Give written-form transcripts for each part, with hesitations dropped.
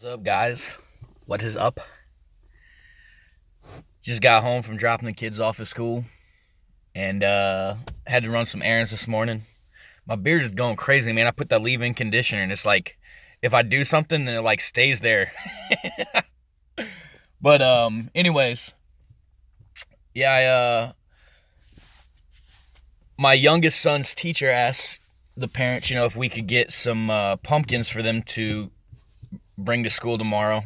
What's up, guys? What is up? Just got home from dropping the kids off at school and had to run some errands this morning. My beard is going crazy, man. I put that leave-in conditioner and it's like if I do something then it like stays there. But anyways, yeah, my youngest son's teacher asked the parents, if we could get some pumpkins for them to bring to school tomorrow.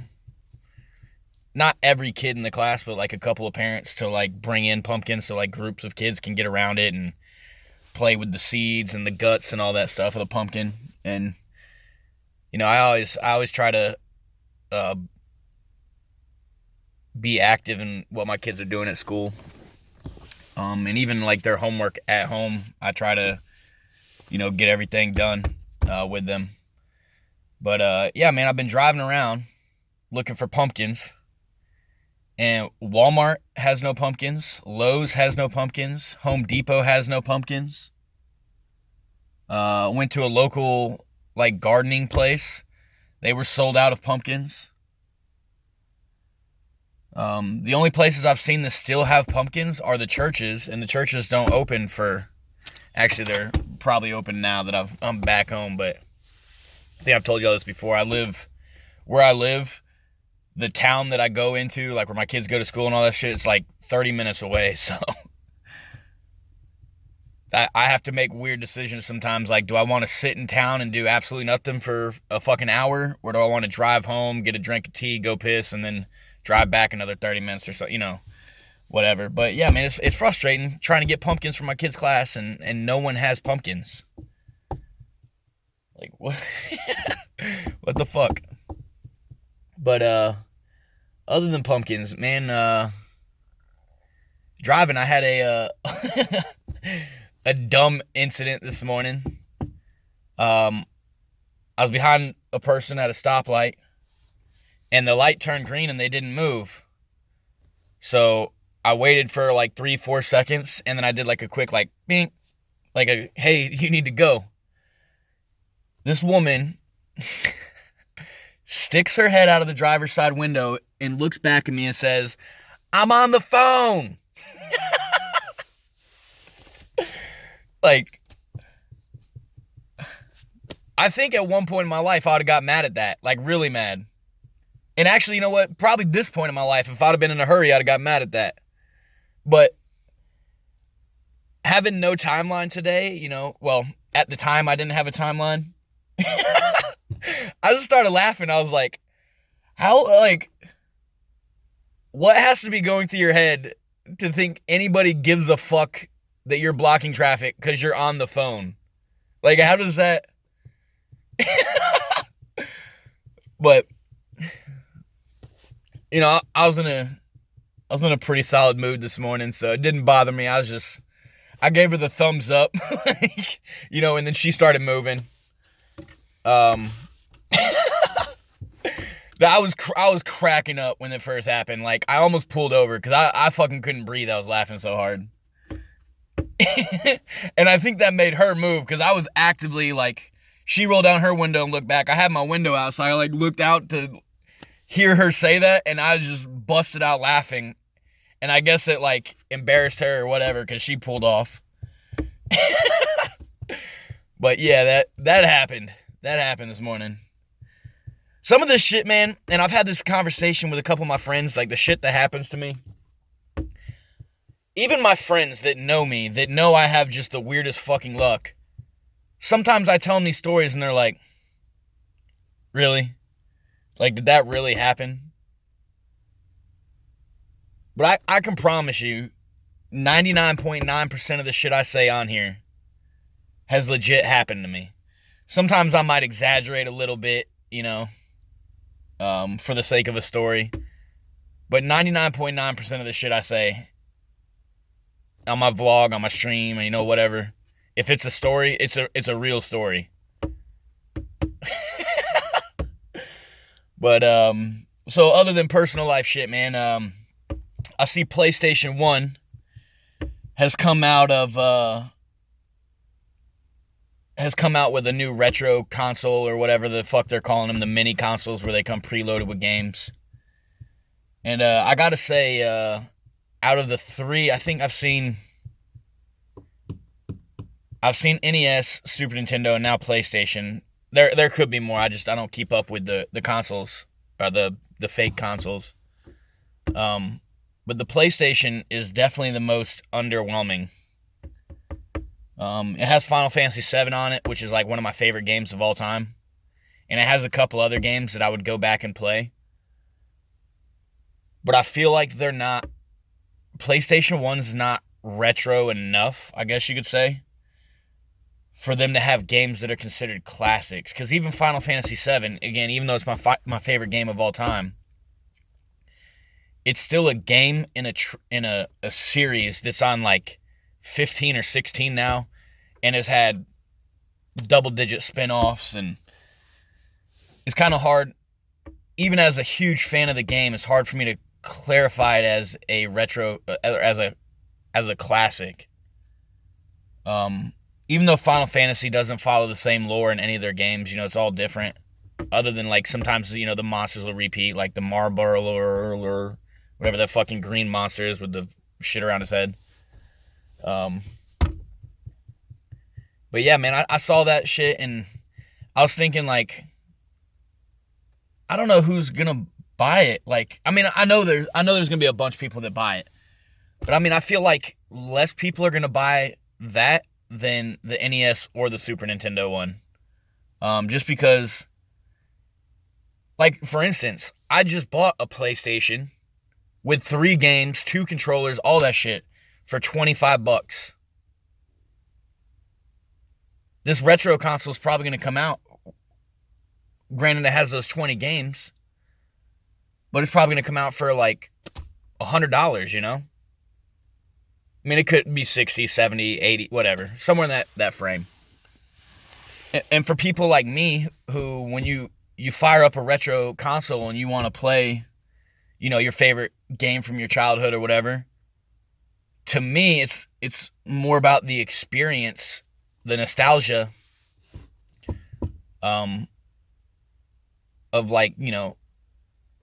Not every kid in the class, but like a couple of parents to like bring in pumpkins so like groups of kids can get around it and play with the seeds and the guts and all that stuff of the pumpkin. And I always try to uh, be active in what my kids are doing at school. And even like their homework at home, I try to get everything done with them. But yeah, man, I've been driving around looking for pumpkins. And Walmart has no pumpkins. Lowe's has no pumpkins. Home Depot has no pumpkins. Went to a local like gardening place. They were sold out of pumpkins. The only places I've seen that still have pumpkins are the churches, and the churches don't open for. Actually, they're probably open now that I'm back home. But I think I've told you all this before. Where I live. The town that I go into, like where my kids go to school and all that shit, it's like 30 minutes away. So I have to make weird decisions sometimes. Like, do I want to sit in town and do absolutely nothing for a fucking hour? Or do I want to drive home, get a drink of tea, go piss, and then drive back another 30 minutes or so, whatever. But yeah, man, it's frustrating trying to get pumpkins for my kids' class and no one has pumpkins. Like, what? What the fuck? But other than pumpkins, man, driving, I had a dumb incident this morning. I was behind a person at a stoplight, and the light turned green and they didn't move. So I waited for like 3-4 seconds, and then I did like a quick like bing, like a hey, you need to go. This woman sticks her head out of the driver's side window and looks back at me and says, "I'm on the phone." Like, I think at one point in my life I would have got mad at that. Like, really mad. And actually, you know what? Probably this point in my life, if I'd have been in a hurry, I'd have got mad at that. But having no timeline today, well, at the time I didn't have a timeline. I just started laughing. I was like, how, like, what has to be going through your head to think anybody gives a fuck that you're blocking traffic because you're on the phone? Like, how does that... But, I was in a pretty solid mood this morning, so it didn't bother me. I gave her the thumbs up, and then she started moving. I was cracking up when it first happened. Like, I almost pulled over because I fucking couldn't breathe. I was laughing so hard. And I think that made her move because I was actively like, she rolled down her window and looked back. I had my window out, so I like looked out to hear her say that, and I just busted out laughing. And I guess it like embarrassed her or whatever because she pulled off. But yeah, that happened. That happened this morning. Some of this shit, man, and I've had this conversation with a couple of my friends, like the shit that happens to me. Even my friends that know me, that know I have just the weirdest fucking luck, sometimes I tell them these stories and they're like, really? Like, did that really happen? But I can promise you, 99.9% of the shit I say on here has legit happened to me. Sometimes I might exaggerate a little bit, for the sake of a story. But 99.9% of the shit I say on my vlog, on my stream, and whatever, if it's a story, it's a real story. But so other than personal life shit, man, I see PlayStation 1 has come out of has come out with a new retro console or whatever the fuck they're calling them, the mini consoles where they come preloaded with games. And I gotta say, out of the three, I think I've seen NES, Super Nintendo, and now PlayStation. There could be more. I don't keep up with the consoles or the fake consoles. But the PlayStation is definitely the most underwhelming. It has Final Fantasy VII on it, which is like one of my favorite games of all time. And it has a couple other games that I would go back and play. But I feel like they're not... PlayStation 1's not retro enough, I guess you could say, for them to have games that are considered classics. Because even Final Fantasy VII, again, even though it's my favorite game of all time, it's still a game in a series that's on like 15 or 16 now, and has had double-digit spin-offs, and it's kind of hard. Even as a huge fan of the game, it's hard for me to clarify it as a retro, as a classic. Even though Final Fantasy doesn't follow the same lore in any of their games, it's all different. Other than like sometimes the monsters will repeat, like the Marlboro or whatever that fucking green monster is with the shit around his head. But yeah, man, I saw that shit and I was thinking like, I don't know who's gonna buy it. Like, I mean, I know there's gonna be a bunch of people that buy it, but I mean, I feel like less people are gonna buy that than the NES or the Super Nintendo one. Just because, like, for instance, I just bought a PlayStation with 3 games, 2 controllers, all that shit for $25. This retro console is probably going to come out. Granted, it has those 20 games, but it's probably going to come out for like $100, I mean, it could be 60, 70, 80, whatever. Somewhere in that frame. And for people like me, who, when you fire up a retro console and you want to play, your favorite game from your childhood or whatever, to me, it's more about the experience, the nostalgia, of like,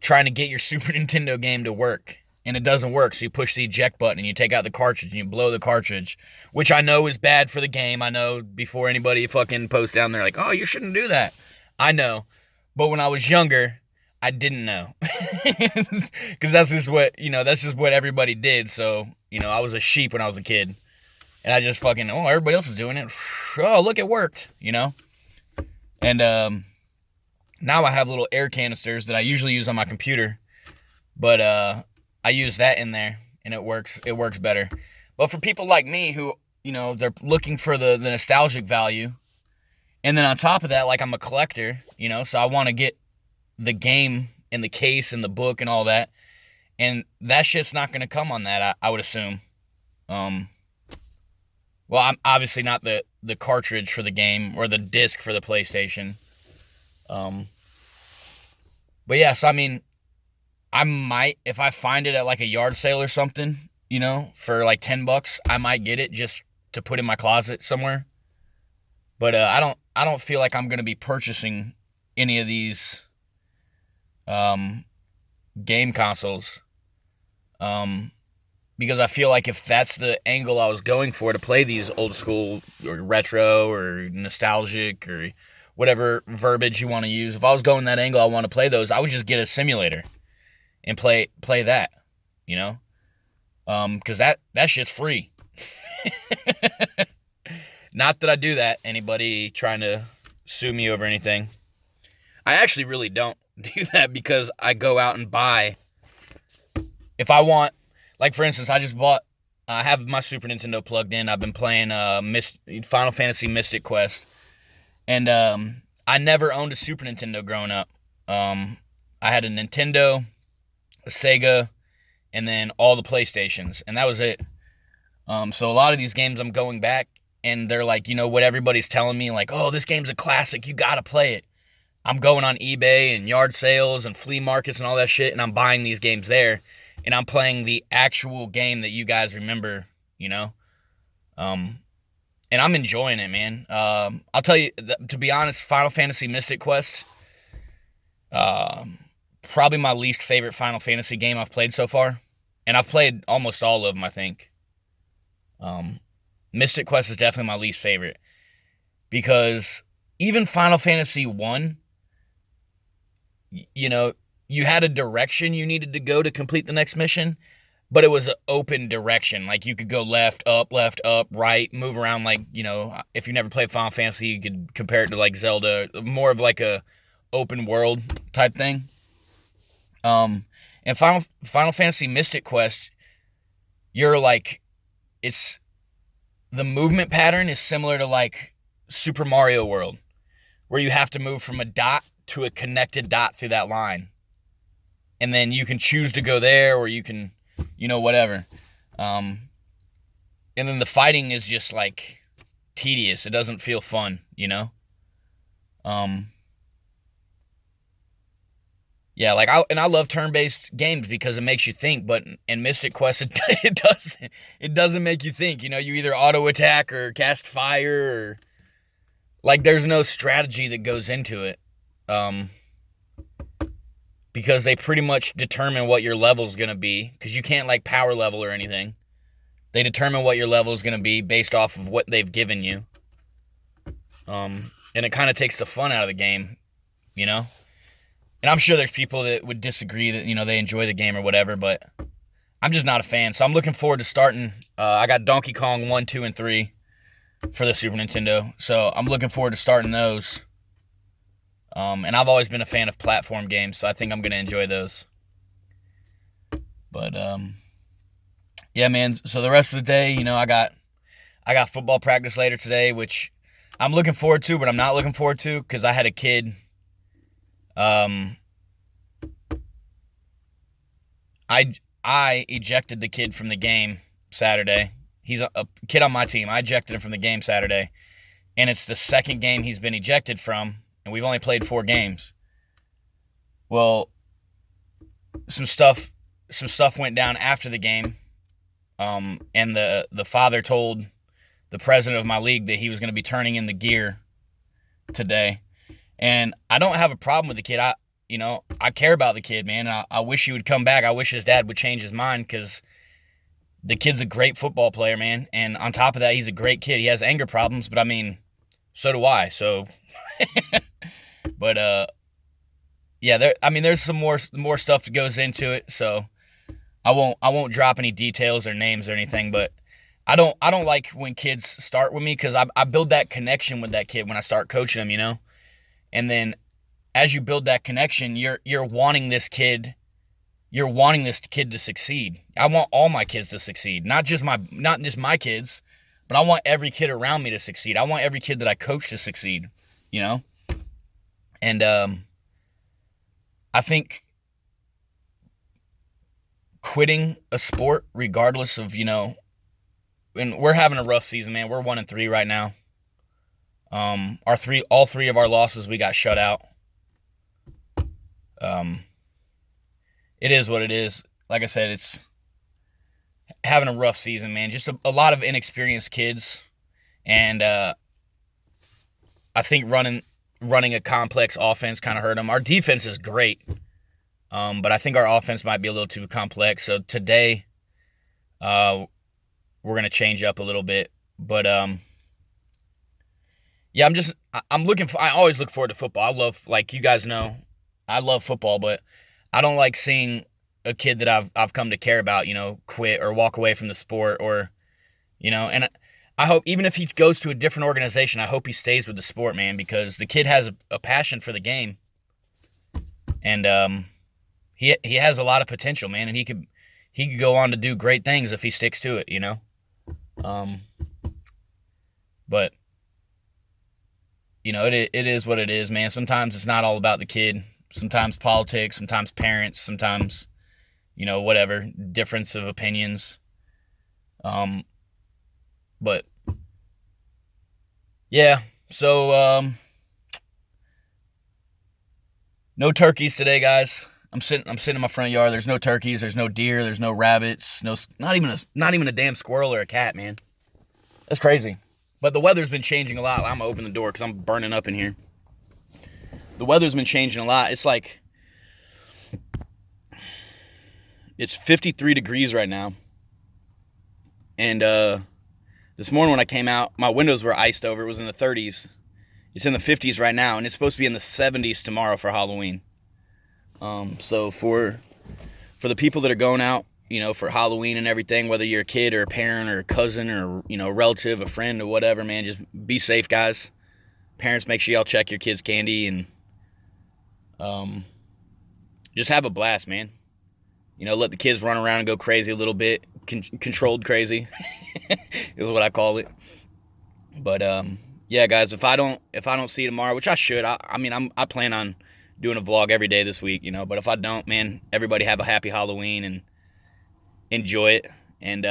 trying to get your Super Nintendo game to work. And it doesn't work, so you push the eject button and you take out the cartridge and you blow the cartridge, which I know is bad for the game. I know before anybody fucking posts down there like, oh, you shouldn't do that. I know. But when I was younger, I didn't know. Because that's just what everybody did. So, I was a sheep when I was a kid. And I just fucking, everybody else is doing it. Oh, look, it worked, And now I have little air canisters that I usually use on my computer. But I use that in there, and it works better. But for people like me who, they're looking for the nostalgic value, and then on top of that, like, I'm a collector, so I want to get the game and the case and the book and all that, and that shit's not going to come on that, I would assume. Well, I'm obviously not the cartridge for the game or the disc for the PlayStation. But yeah, so I mean, I might, if I find it at like a yard sale or something, for like $10, I might get it just to put in my closet somewhere. But I don't feel like I'm gonna be purchasing any of these game consoles, because I feel like if that's the angle I was going for to play these old school or retro or nostalgic or whatever verbiage you want to use, if I was going that angle, I want to play those, I would just get a simulator and play that, because that shit's free. Not that I do that, anybody trying to sue me over anything. I actually really don't do that, because I go out and buy, if I want, like, for instance, I have my Super Nintendo plugged in. I've been playing Final Fantasy Mystic Quest, and I never owned a Super Nintendo growing up. I had a Nintendo, a Sega, and then all the PlayStations, and that was it. So a lot of these games I'm going back, and they're like, what everybody's telling me, like, oh, this game's a classic, you gotta play it. I'm going on eBay and yard sales and flea markets and all that shit, and I'm buying these games there, and I'm playing the actual game that you guys remember, And and I'm enjoying it, man. I'll tell you, to be honest, Final Fantasy Mystic Quest, um, probably my least favorite Final Fantasy game I've played so far, and I've played almost all of them, I think. Um, Mystic Quest is definitely my least favorite because even Final Fantasy 1, you know, you had a direction you needed to go to complete the next mission, but it was an open direction. Like you could go left, up, right, move around. Like, if you never played Final Fantasy, you could compare it to like Zelda, more of like a open world type thing. And Final Fantasy Mystic Quest, you're like, it's the movement pattern is similar to like Super Mario World, where you have to move from a dot to a connected dot through that line. And then you can choose to go there or you can, whatever. And then the fighting is just like tedious. It doesn't feel fun, Yeah, like I love turn-based games because it makes you think, but in Mystic Quest it doesn't make you think. You either auto attack or cast fire or like there's no strategy that goes into it. Because they pretty much determine what your level's going to be, because you can't like power level or anything. They determine what your level is going to be based off of what they've given you. And it kind of takes the fun out of the game, And I'm sure there's people that would disagree that, they enjoy the game or whatever, but I'm just not a fan. So I'm looking forward to starting. I got Donkey Kong 1, 2, and 3 for the Super Nintendo. So I'm looking forward to starting those. And I've always been a fan of platform games, so I think I'm going to enjoy those. But, yeah, man. So the rest of the day, I got football practice later today, which I'm looking forward to, but I'm not looking forward to because I had a kid. I ejected the kid from the game Saturday. He's a kid on my team. I ejected him from the game Saturday, and it's the second game he's been ejected from, and we've only played 4 games. Well, some stuff went down after the game, and the father told the president of my league that he was going to be turning in the gear today. And I don't have a problem with the kid. I care about the kid, man. I wish he would come back. I wish his dad would change his mind because the kid's a great football player, man. And on top of that, he's a great kid. He has anger problems, but I mean, so do I. So, but yeah, there's some more stuff that goes into it. So I won't drop any details or names or anything. But I don't like when kids start with me because I build that connection with that kid when I start coaching him, And then as you build that connection, you're wanting this kid to succeed. I want all my kids to succeed, not just my kids, but I want every kid around me to succeed. I want every kid that I coach to succeed, And I think quitting a sport regardless of, and we're having a rough season, man. We're 1-3 right now. All three of our losses, we got shut out. It is what it is. Like I said, it's having a rough season, man. Just a lot of inexperienced kids, and I think running a complex offense kind of hurt them. Our defense is great, but I think our offense might be a little too complex. So today, we're gonna change up a little bit, but yeah, I always look forward to football. I love, like you guys know, I love football, but I don't like seeing a kid that I've come to care about, quit or walk away from the sport or, and I hope even if he goes to a different organization, I hope he stays with the sport, man, because the kid has a passion for the game. And he has a lot of potential, man, and he could go on to do great things if he sticks to it, But it is what it is, man. Sometimes it's not all about the kid. Sometimes politics, sometimes parents, sometimes, whatever, difference of opinions. But yeah, so no turkeys today, guys. I'm sitting in my front yard. There's no turkeys, there's no deer, there's no rabbits, not even a damn squirrel or a cat, man. That's crazy. But the weather's been changing a lot. I'm gonna open the door because I'm burning up in here. The weather's been changing a lot. It's like, it's 53 degrees right now. And this morning when I came out, my windows were iced over. It was in the 30s. It's in the 50s right now, and it's supposed to be in the 70s tomorrow for Halloween. So for the people that are going out, for Halloween and everything, whether you're a kid or a parent or a cousin or, a relative, a friend or whatever, man, just be safe, guys. Parents, make sure y'all check your kids' candy and just have a blast, man. Let the kids run around and go crazy a little bit. Controlled crazy is what I call it. But yeah, guys, if I don't see you tomorrow, which I should, I plan on doing a vlog every day this week, but if I don't, man, everybody have a happy Halloween and enjoy it. And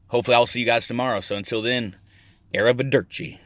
hopefully I'll see you guys tomorrow. So until then, Arrivederci.